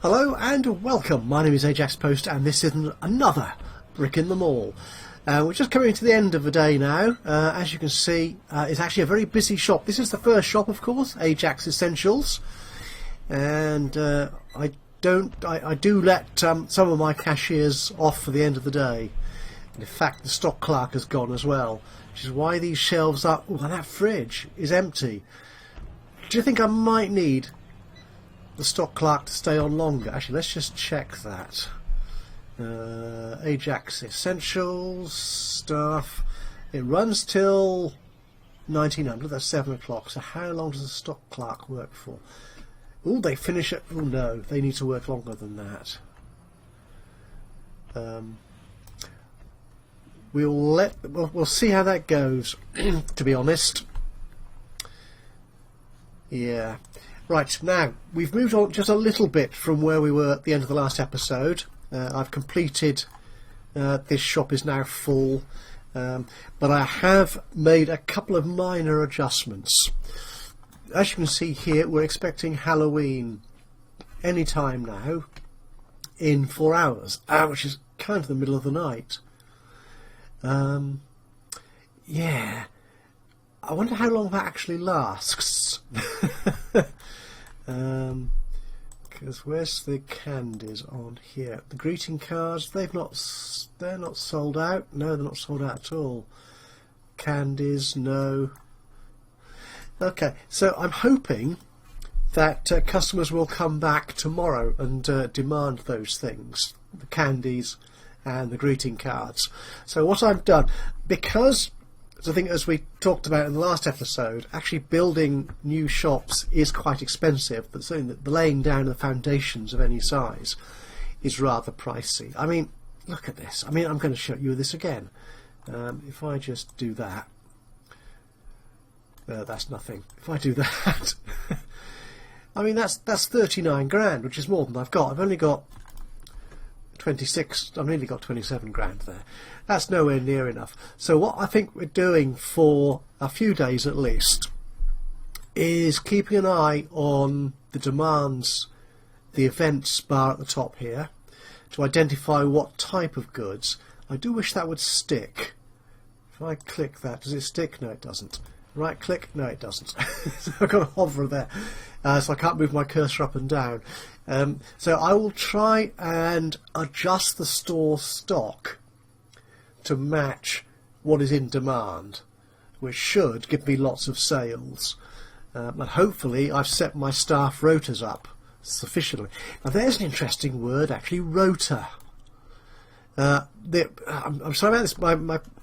Hello and welcome. My name is Ajaxpost and this is another brick in the mall. We're just coming to the end of the day now. As you can see, it's actually a very busy shop. This is the first shop, of course, Ajax Essentials, and I do let some of my cashiers off for the end of the day. And in fact, the stock clerk has gone as well, which is why these shelves are. Oh, and that fridge is empty. Do you think I might need the stock clerk to stay on longer? Actually, let's just check that. Ajax Essentials staff. It runs till 1900. That's 7 o'clock. So how long does the stock clerk work for? Oh, they finish at. Oh no, they need to work longer than that. We'll see how that goes. To be honest. Yeah. Right, now, we've moved on just a little bit from where we were at the end of the last episode. I've completed, this shop is now full, but I have made a couple of minor adjustments. As you can see here, we're expecting Halloween any time now in 4 hours, which is kind of the middle of the night. Yeah, I wonder how long that actually lasts. Because where's the candies on here? The greeting cards, they're not sold out. No, they're not sold out at all. Candies, no. Okay, so I'm hoping that customers will come back tomorrow and demand those things, the candies and the greeting cards. So what I've done, because I think, as we talked about in the last episode, actually building new shops is quite expensive, but certainly the laying down the foundations of any size is rather pricey. I mean, look at this. I mean, I'm going to show you this again. If I just do that, that's nothing. If I do that, I mean, that's 39 grand, which is more than I've got. I've only got 26. I've nearly got 27 grand there. That's nowhere near enough. So what I think we're doing for a few days at least is keeping an eye on the demands, the events bar at the top here, to identify what type of goods. I do wish that would stick. If I click that, does it stick? No, it doesn't. Right click? No, it doesn't. So I've got to hover there, so I can't move my cursor up and down. So I will try and adjust the store stock to match what is in demand, which should give me lots of sales. And hopefully I've set my staff rotas up sufficiently. Now there's an interesting word, actually, rota. I'm sorry about this.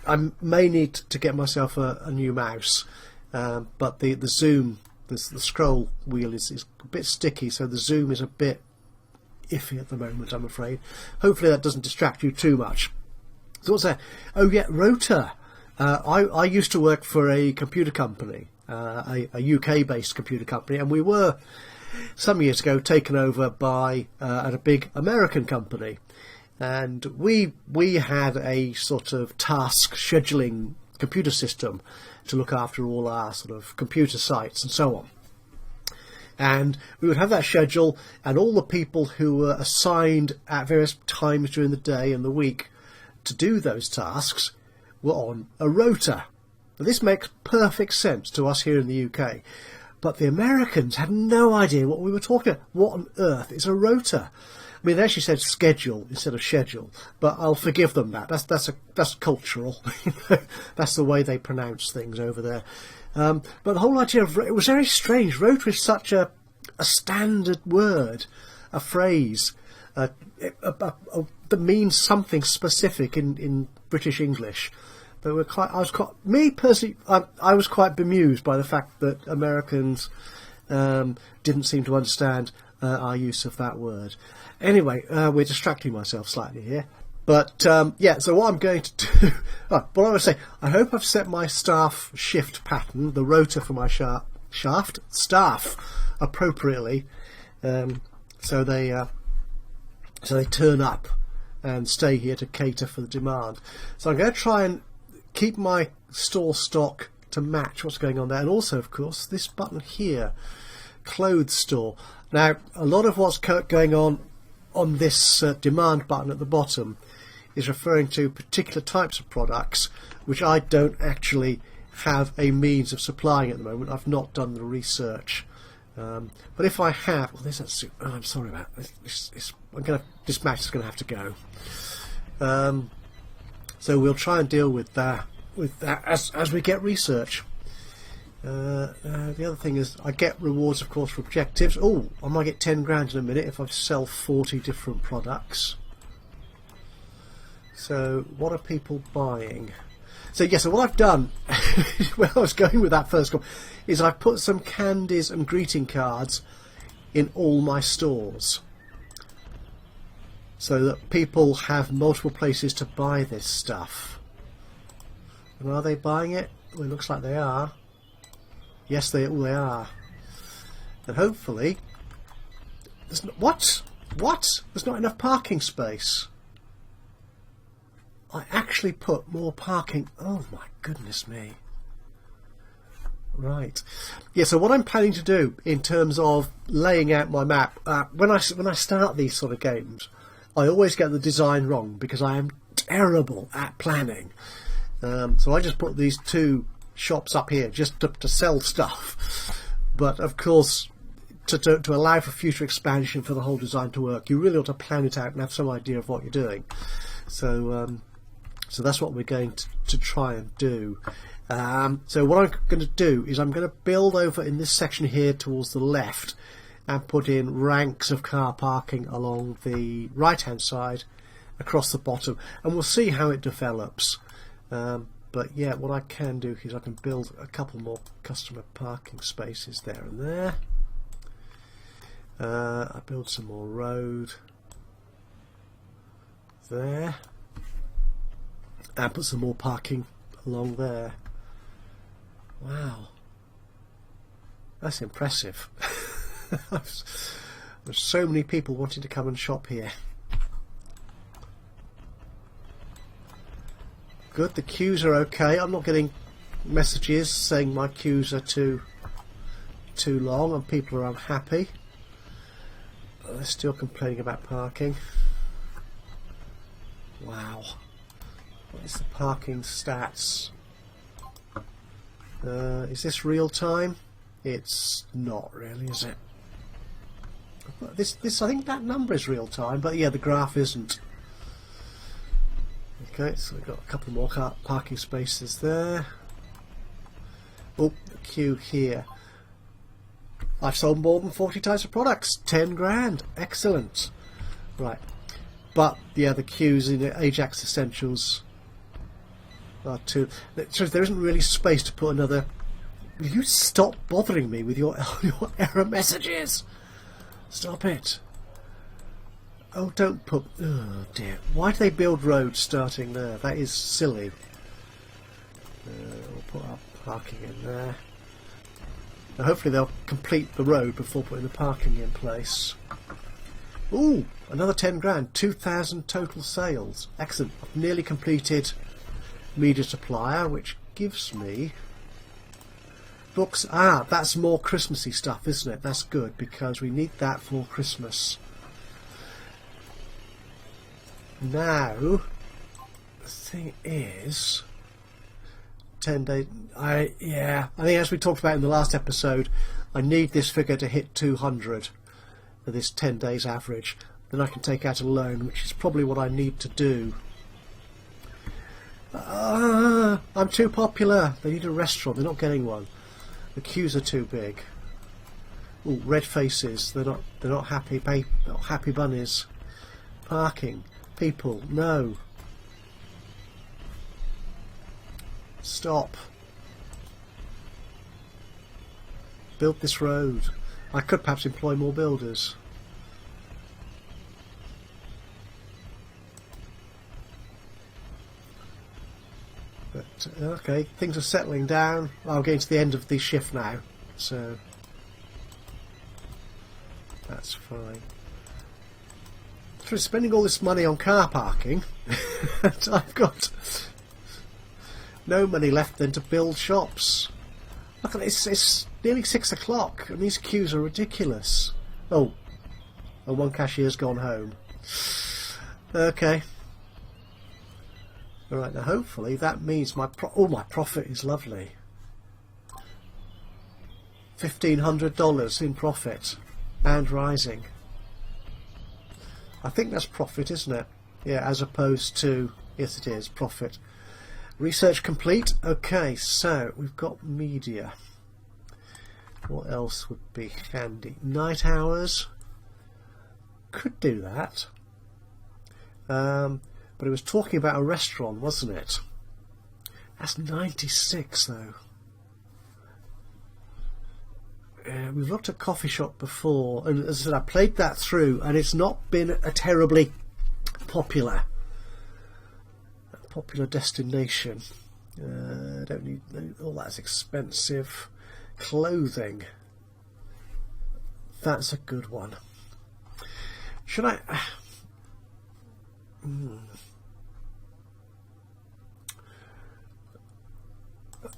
I may need to get myself a new mouse, but the zoom, the scroll wheel is a bit sticky, so the zoom is a bit iffy at the moment, I'm afraid. Hopefully that doesn't distract you too much. So what's that? Oh yeah, rota. I used to work for a computer company, a UK-based computer company, and we were some years ago taken over by a big American company, and we had a sort of task scheduling computer system to look after all our sort of computer sites and so on. And we would have that schedule, and all the people who were assigned at various times during the day and the week to do those tasks were on a rota. Now, this makes perfect sense to us here in the UK, but the Americans had no idea what we were talking about. What on earth is a rota? I mean, they actually said schedule instead of schedule, but I'll forgive them that. That's cultural. That's the way they pronounce things over there. But the whole idea of it was very strange. Rota is such a standard word, a phrase that means something specific in British English. But I was quite bemused by the fact that Americans didn't seem to understand our use of that word. Anyway, we're distracting myself slightly here. But yeah, so what I'm going to do, what I was saying, I hope I've set my staff shift pattern, the rota for my staff appropriately, so they turn up and stay here to cater for the demand. So I'm going to try and keep my store stock to match what's going on there, and also, of course, this button here, clothes store. Now, a lot of what's going on on this demand button at the bottom is referring to particular types of products which I don't actually have a means of supplying at the moment. I've not done the research. But if I have, well, I'm sorry about this. This match is going to have to go. So we'll try and deal with that as we get research. The other thing is I get rewards, of course, for objectives. Oh, I might get 10 grand in a minute if I sell 40 different products. So what are people buying? So yes, so what I've done, where I was going with that first call, is I've put some candies and greeting cards in all my stores, so that people have multiple places to buy this stuff. And are they buying it? Well, it looks like they are. Yes, they are. And hopefully, what? There's not enough parking space. I actually put more parking. Oh my goodness me. Right. Yeah, so what I'm planning to do in terms of laying out my map, when I start these sort of games, I always get the design wrong because I am terrible at planning. So I just put these two shops up here just to sell stuff. But of course, to allow for future expansion for the whole design to work, you really ought to plan it out and have some idea of what you're doing. So that's what we're going to try and do. So what I'm going to do is I'm going to build over in this section here towards the left and put in ranks of car parking along the right hand side across the bottom, and we'll see how it develops. But yeah, what I can do is I can build a couple more customer parking spaces there and there. I build some more road there. And put some more parking along there. Wow, that's impressive. There's so many people wanting to come and shop here. Good, the queues are okay. I'm not getting messages saying my queues are too long and people are unhappy. They're still complaining about parking. Wow. What is the parking stats? Is this real time? It's not really, is it? This I think that number is real time, but yeah, the graph isn't. Okay, so we've got a couple more parking spaces there. Oh, the queue here. I've sold more than 40 types of products. 10 grand. Excellent. Right. But yeah, the queues in the Ajax Essentials are too. So there isn't really space to put another. Will you stop bothering me with your error messages? Stop it. Oh, don't put. Oh dear. Why do they build roads starting there? That is silly. We'll put our parking in there. Now hopefully they'll complete the road before putting the parking in place. Ooh, another 10 grand. 2,000 total sales. Excellent. I've nearly completed media supplier, which gives me books. Ah, that's more Christmassy stuff, isn't it? That's good, because we need that for Christmas. Now, the thing is, 10 days. I think as we talked about in the last episode, I need this figure to hit 200 for this 10 days average. Then I can take out a loan, which is probably what I need to do. I'm too popular. They need a restaurant. They're not getting one. The queues are too big. Ooh, red faces. They're not happy. Not happy bunnies. Parking. People. No. Stop. Build this road. I could perhaps employ more builders. But okay, things are settling down. I'm getting to the end of the shift now, so that's fine. For spending all this money on car parking, I've got no money left then to build shops. Look at this, it's nearly 6 o'clock and these queues are ridiculous. Oh, and one cashier's gone home. Okay. Alright, now hopefully that means my profit is lovely. $1,500 in profit and rising. I think that's profit, isn't it? Yeah, as opposed to, yes it is, profit. Research complete. Okay, so we've got media. What else would be handy? Night hours. Could do that. But it was talking about a restaurant, wasn't it? That's 96 though. We've looked at coffee shop before, and as I said, I played that through, and it's not been a terribly popular destination. Don't need all that's expensive. Clothing. That's a good one. Should I?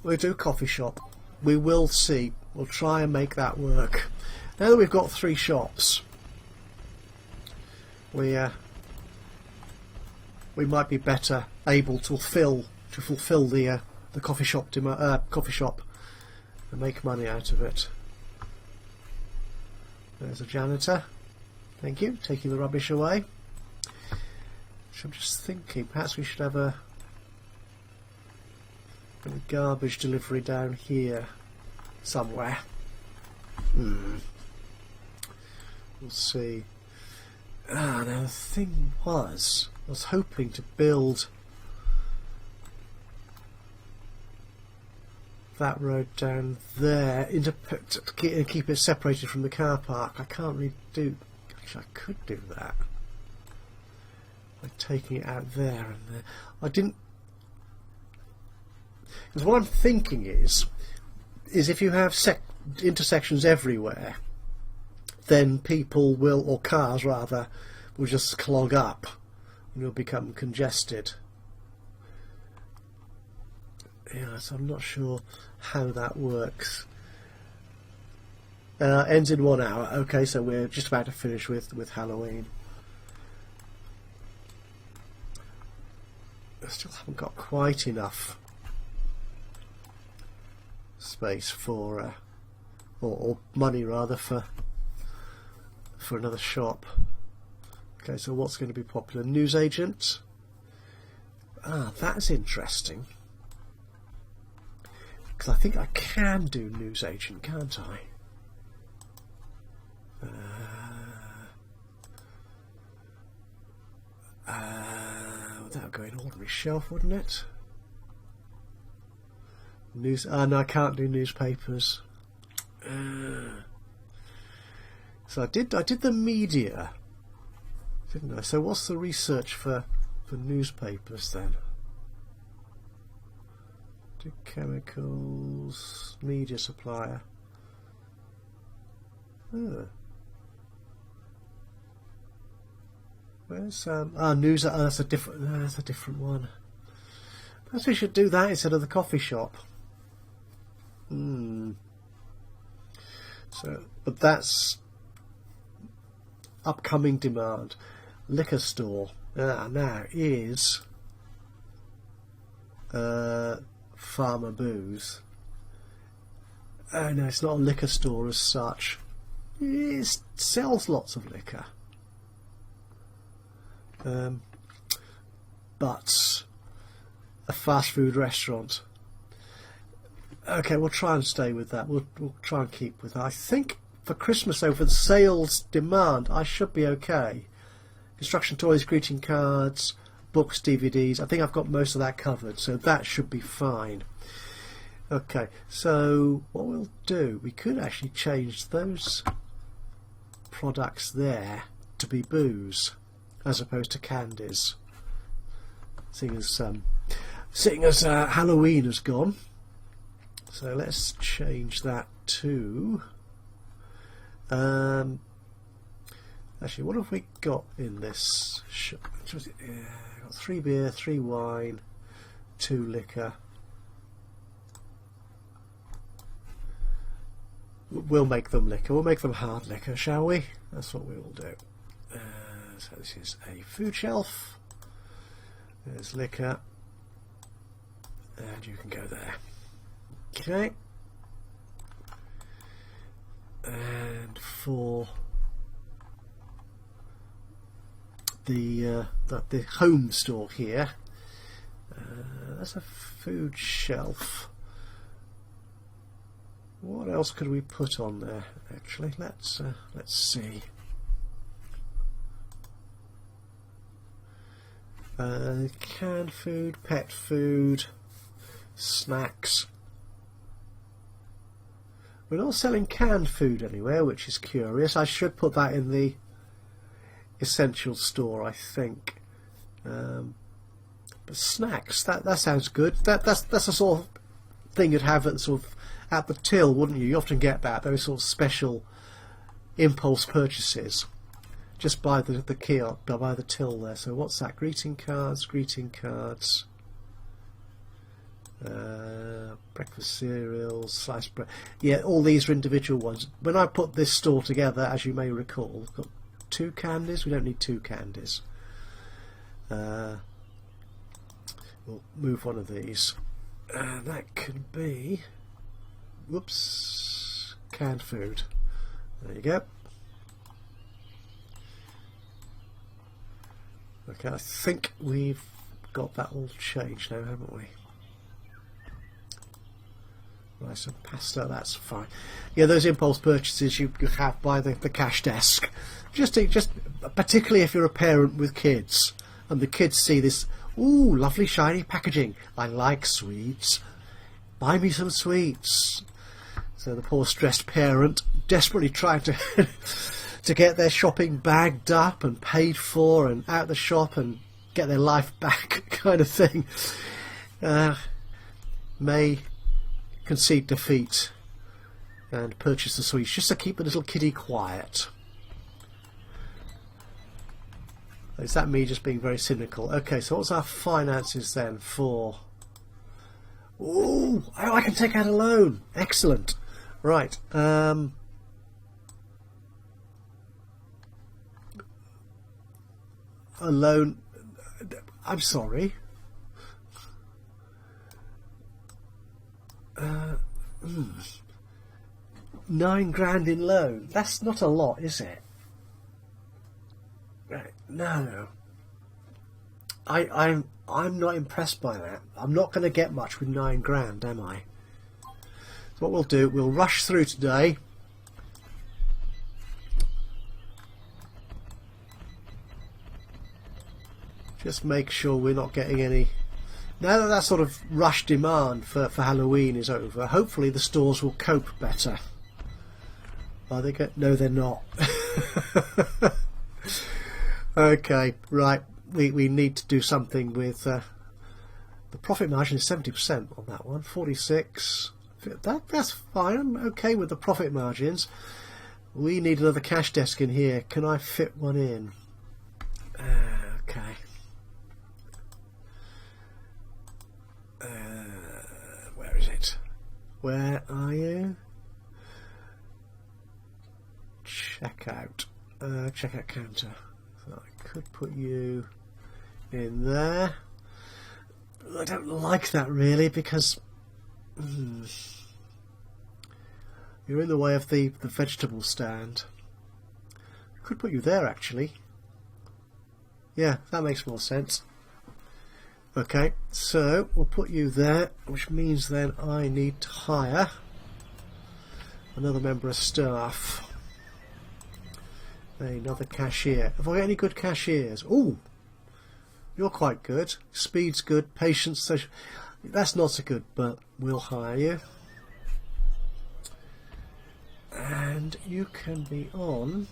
We'll do coffee shop. We will see. We'll try and make that work. Now that we've got 3 shops, we might be better able to fulfill the coffee shop and make money out of it. There's a janitor. Thank you, taking the rubbish away. So I'm just thinking, perhaps we should have a garbage delivery down here somewhere. We'll see. Now the thing was, I was hoping to build that road down there to keep it separated from the car park. I can't really do. Actually, I could do that by taking it out there and there. I didn't. Because what I'm thinking is if you have intersections everywhere, then people will, or cars rather, will just clog up and will become congested. Yeah, so I'm not sure how that works. Ends in 1 hour. Okay, so we're just about to finish with Halloween. I still haven't got quite enough space for or money rather for another shop. Okay, so what's going to be popular? Newsagent. That's interesting, because I think I can do newsagent, can't I? That would go in ordinary shelf, wouldn't it? No, I can't do newspapers. So I did the media, didn't I? So what's the research for newspapers then? Do chemicals, media supplier. Where's news? That's a different one. Perhaps we should do that instead of the coffee shop. So, but that's upcoming demand. Liquor store now is Farmer Booze. Oh no, it's not a liquor store as such. It sells lots of liquor, but a fast food restaurant. Okay, we'll try and stay with that. We'll try and keep with that. I think for Christmas, though, for the sales demand, I should be okay. Construction toys, greeting cards, books, DVDs. I think I've got most of that covered, so that should be fine. Okay, so what we'll do, we could actually change those products there to be booze as opposed to candies, seeing as Halloween has gone. So let's change that to actually, what have we got in this shop? Got 3 beer, 3 wine, 2 liquor. We'll make them liquor. We'll make them hard liquor, shall we? That's what we will do. So this is a food shelf. There's liquor, and you can go there. Okay. And for the home store here, that's a food shelf. What else could we put on there? Actually, let's see. Canned food, pet food, snacks. We're not selling canned food anywhere, which is curious. I should put that in the essential store, I think. But snacks, that sounds good. That's the sort of thing you'd have at the till, wouldn't you? You often get that, those sort of special impulse purchases. Just by the kiosk, by the till there. So what's that? Greeting cards, breakfast cereals, sliced bread. Yeah, all these are individual ones. When I put this store together, as you may recall, I've got 2 candies. We don't need 2 candies. We'll move one of these. That could be, whoops, canned food. There you go. Okay, I think we've got that all changed now, haven't we? Rice and pasta, that's fine. Yeah, those impulse purchases you have by the cash desk. Just particularly if you're a parent with kids, and the kids see this, ooh, lovely shiny packaging. I like sweets. Buy me some sweets. So the poor stressed parent desperately trying to to get their shopping bagged up and paid for and out the shop and get their life back kind of thing, may concede defeat and purchase the sweets just to keep the little kiddie quiet. Is that me just being very cynical? Okay, so what's our finances then for... Ooh, I can take out a loan. Excellent. Right. A loan. I'm sorry. 9 grand in loan. That's not a lot, is it? Right. No. I'm not impressed by that. I'm not going to get much with 9 grand, am I? So what we'll do, we'll rush through today. Just make sure we're not getting any... Now that that sort of rush demand for Halloween is over, hopefully the stores will cope better. Are they no, they're not. Okay, right. We need to do something with... the profit margin is 70% on that one. 46. That's fine. I'm okay with the profit margins. We need another cash desk in here. Can I fit one in? Okay. Where is it? Where are you? Checkout. Checkout counter. So I could put you in there. I don't like that really because you're in the way of the vegetable stand. Could put you there actually. Yeah, that makes more sense. Okay, so we'll put you there, which means then I need to hire another member of staff. Another cashier. Have I got any good cashiers? Ooh, you're quite good. Speed's good. Patience, social. That's not so good, but we'll hire you. And you can be on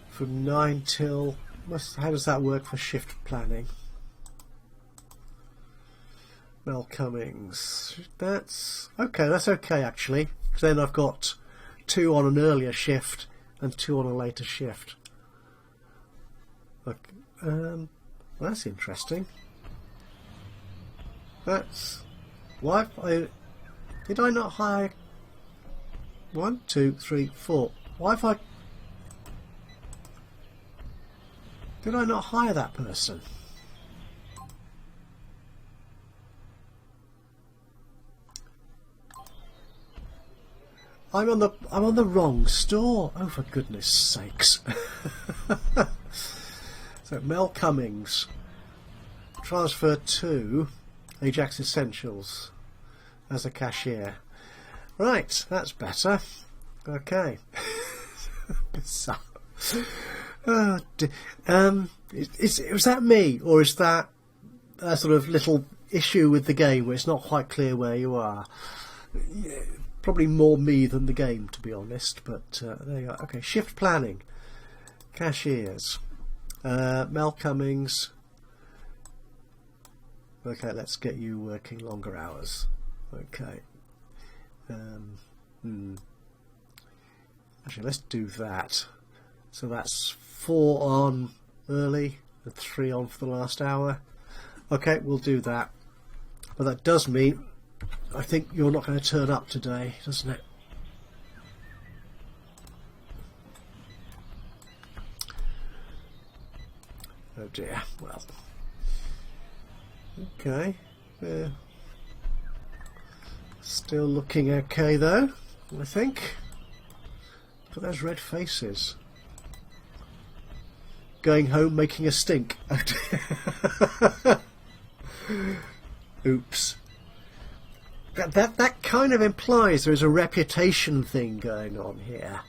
from 9 till... How does that work for shift planning? Mel Cummings. That's okay. That's okay actually. Because then I've got 2 on an earlier shift and 2 on a later shift. Okay. Well, that's interesting. That's why did I not hire? 1, 2, 3, 4. Why have I... Did I not hire that person? I'm on the wrong store. Oh, for goodness sakes. So Mel Cummings, transfer to Ajax Essentials as a cashier. Right, that's better. Okay. Bizarre. Oh, was that me, or is that a sort of little issue with the game where it's not quite clear where you are? Yeah, probably more me than the game, to be honest, but there you are. Okay, shift planning, cashiers, Mel Cummings. Okay, let's get you working longer hours. Okay. Actually, let's do that. So that's 4 on early and 3 on for the last hour. Okay, we'll do that. But that does mean I think you're not going to turn up today, doesn't it? Oh dear. Well. Okay. Still looking okay though, I think. Look at those red faces. Going home making a stink. Oops. That kind of implies there is a reputation thing going on here.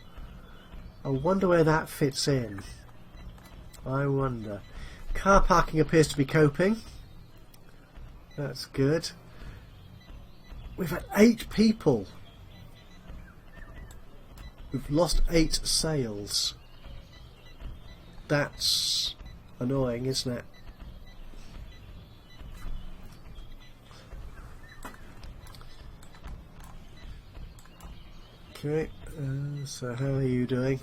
I wonder where that fits in. I wonder. Car parking appears to be coping. That's good. We've had 8 people. We've lost 8 sales. That's annoying, isn't it? Okay, so how are you doing?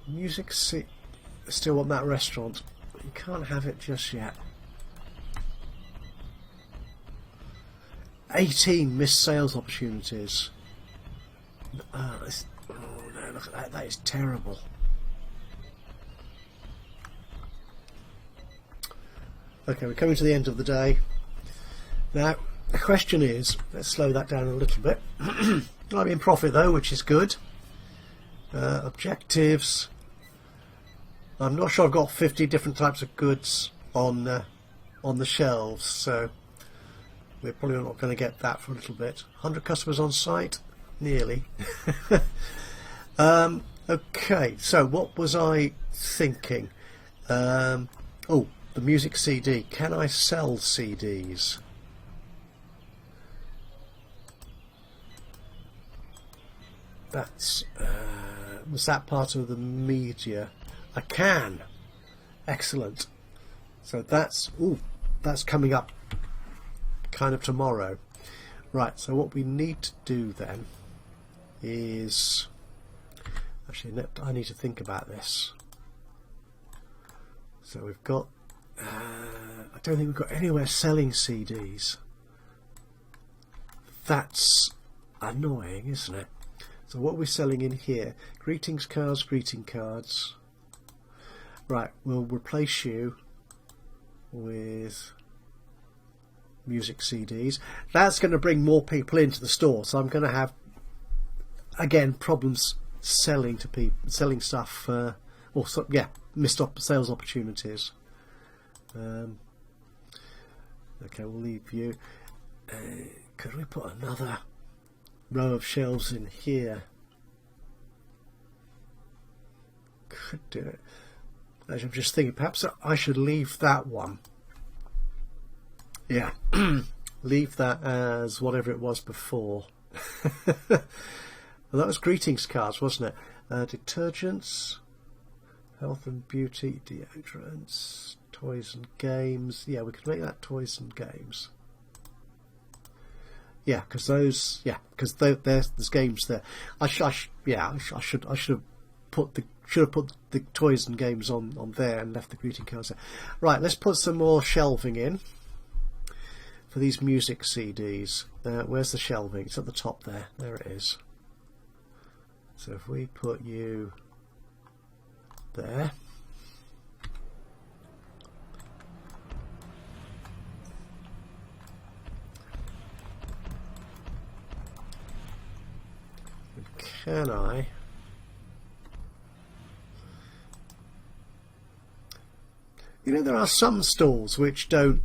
Music still want that restaurant. You can't have it just yet. 18 missed sales opportunities. Oh no, look at that. That is terrible. Okay, we're coming to the end of the day. Now, the question is, let's slow that down a little bit. I'm in profit though, which is good. Objectives. I'm not sure I've got 50 different types of goods on the shelves, so we're probably not going to get that for a little bit. 100 customers on site? Nearly. Okay, so what was I thinking? Oh, the music CD. Can I sell CDs? That's was that part of the media? I can. Excellent. So that's coming up kind of tomorrow. Right, so what we need to do then is actually I need to think about this. So we've got I don't think we've got anywhere selling CDs. That's annoying, isn't it? So what we're selling in here, greetings cards, greeting cards. Right, we'll replace you with music CDs. That's going to bring more people into the store, so I'm going to have again problems selling to people, selling stuff, missed sales opportunities. Okay, we'll leave you. Could we put another row of shelves in here? Could do it. Actually, I'm just thinking perhaps I should leave that one. Yeah, leave that as whatever it was before. Well, that was greetings cards, wasn't it? Detergents, health and beauty, deodorants, toys and games. Yeah, we could make that toys and games. Yeah, because those. Yeah, because there's games there. I should have put the toys and games on there and left the greeting cards there. Right, let's put some more shelving in. for these music CDs. Where's the shelving? It's at the top there. There it is. So if we put you there. Can I? You know, there are some stores which don't,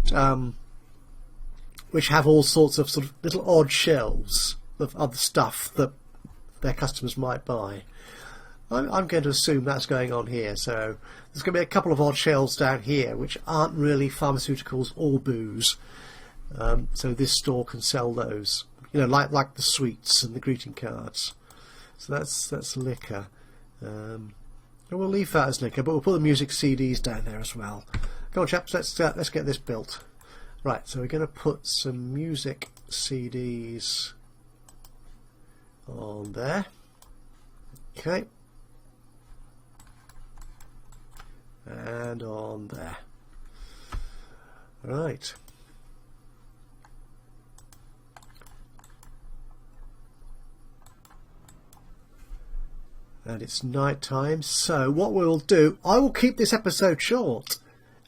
which have all sorts of sort of little odd shelves of other stuff that their customers might buy. I'm going to assume that's going on here. So there's going to be a couple of odd shelves down here which aren't really pharmaceuticals or booze. So this store can sell those. You know, like the sweets and the greeting cards. So that's liquor. We'll leave that as liquor, but we'll put the music CDs down there as well. Go on, chaps, let's get this built. Right, so we're going to put some music CDs on there. Okay. And on there. Right. And it's night time, so what we'll do, I will keep this episode short,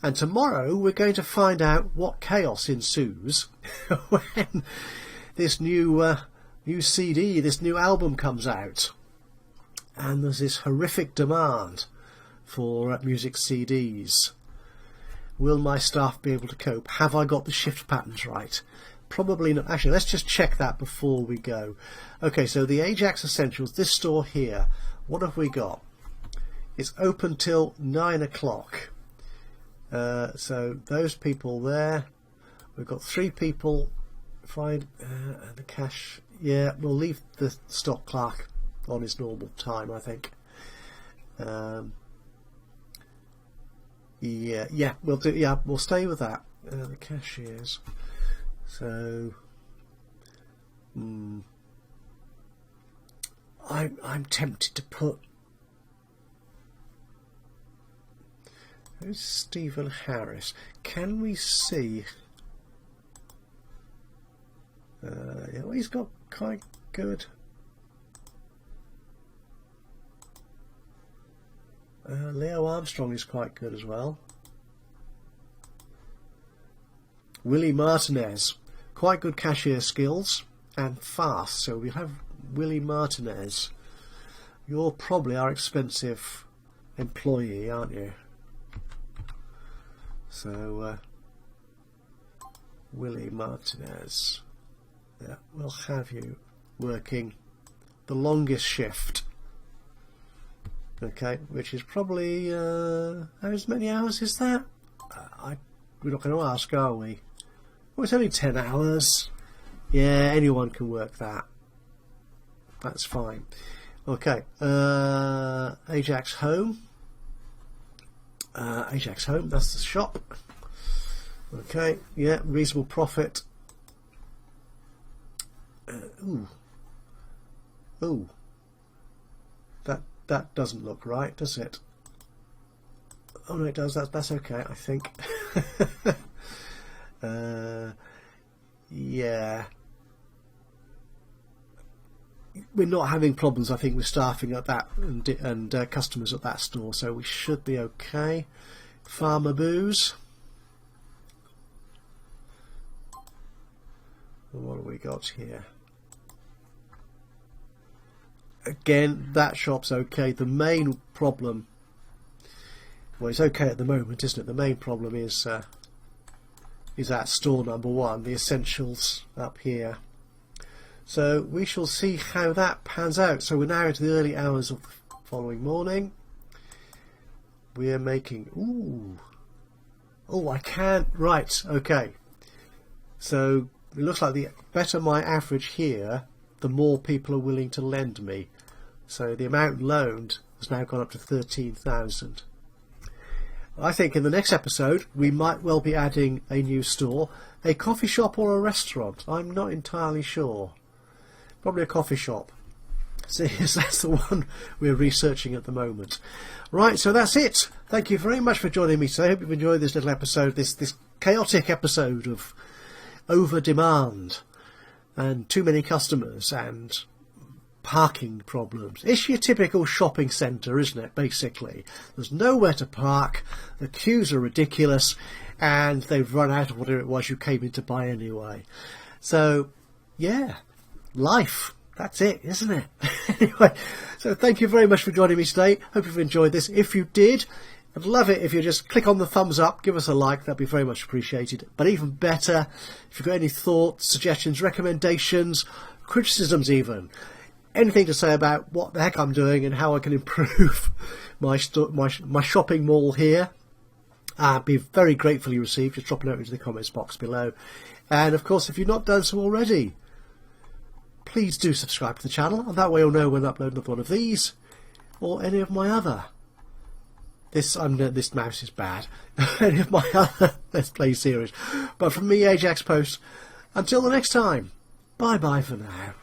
and tomorrow we're going to find out what chaos ensues when this new CD, this new album comes out, and there's this horrific demand for music CDs. Will my staff be able to cope? Have I got the shift patterns right? Probably not. Actually, let's just check that before we go. Okay, so the Ajax Essentials, this store here, what have we got? It's open till 9 o'clock. So those people there, we've got 3 people. Find the cash. Yeah, we'll leave the stock clerk on his normal time, I think. Yeah, we'll do. Yeah, we'll stay with that. The cashiers. So, I'm tempted to put. Who's Stephen Harris? Can we see? Yeah, well, he's got quite good. Leo Armstrong is quite good as well. Willie Martinez, quite good cashier skills and fast. So we'll have Willie Martinez. You're probably our expensive employee, aren't you? So Willie Martinez. Yeah, we'll have you working the longest shift. Okay, which is probably how many hours is that? We're not going to ask, are we? Well, it's only 10 hours. Yeah, anyone can work that. That's fine. Okay, Ajax Home. Ajax Home, that's the shop. Okay, yeah, reasonable profit. Ooh. That doesn't look right, does it? Oh no, it does. That's okay, I think. Yeah. We're not having problems, I think, with staffing at that and customers at that store, so we should be okay. Farmer Booze. What have we got here? Again, that shop's okay. The main problem, well, it's okay at the moment, isn't it? The main problem is at store number 1, the essentials up here. So we shall see how that pans out. So we're now into the early hours of the following morning. We are making, oh, I can't, right, okay. So it looks like the better my average here, the more people are willing to lend me. So the amount loaned has now gone up to 13,000. I think in the next episode we might well be adding a new store, a coffee shop or a restaurant. I'm not entirely sure. Probably a coffee shop. See, that's the one we're researching at the moment. Right, so that's it. Thank you very much for joining me today. I hope you've enjoyed this little episode, this chaotic episode over demand and too many customers and parking problems. It's your typical shopping centre, isn't it, basically? There's nowhere to park, the queues are ridiculous, and they've run out of whatever it was you came in to buy anyway. So, yeah, life. That's it, isn't it? Anyway, so thank you very much for joining me today. Hope you've enjoyed this. If you did, I'd love it if you just click on the thumbs up, give us a like, that'd be very much appreciated. But even better, if you've got any thoughts, suggestions, recommendations, criticisms even, anything to say about what the heck I'm doing and how I can improve my shopping mall here, I'd be very gratefully received. Just drop a note into the comments box below. And of course, if you've not done so already, please do subscribe to the channel, and that way you'll know when I upload another one of these or any of my other. This mouse is bad. Any of my other Let's Play series. But from me, Ajaxpost, until the next time, bye bye for now.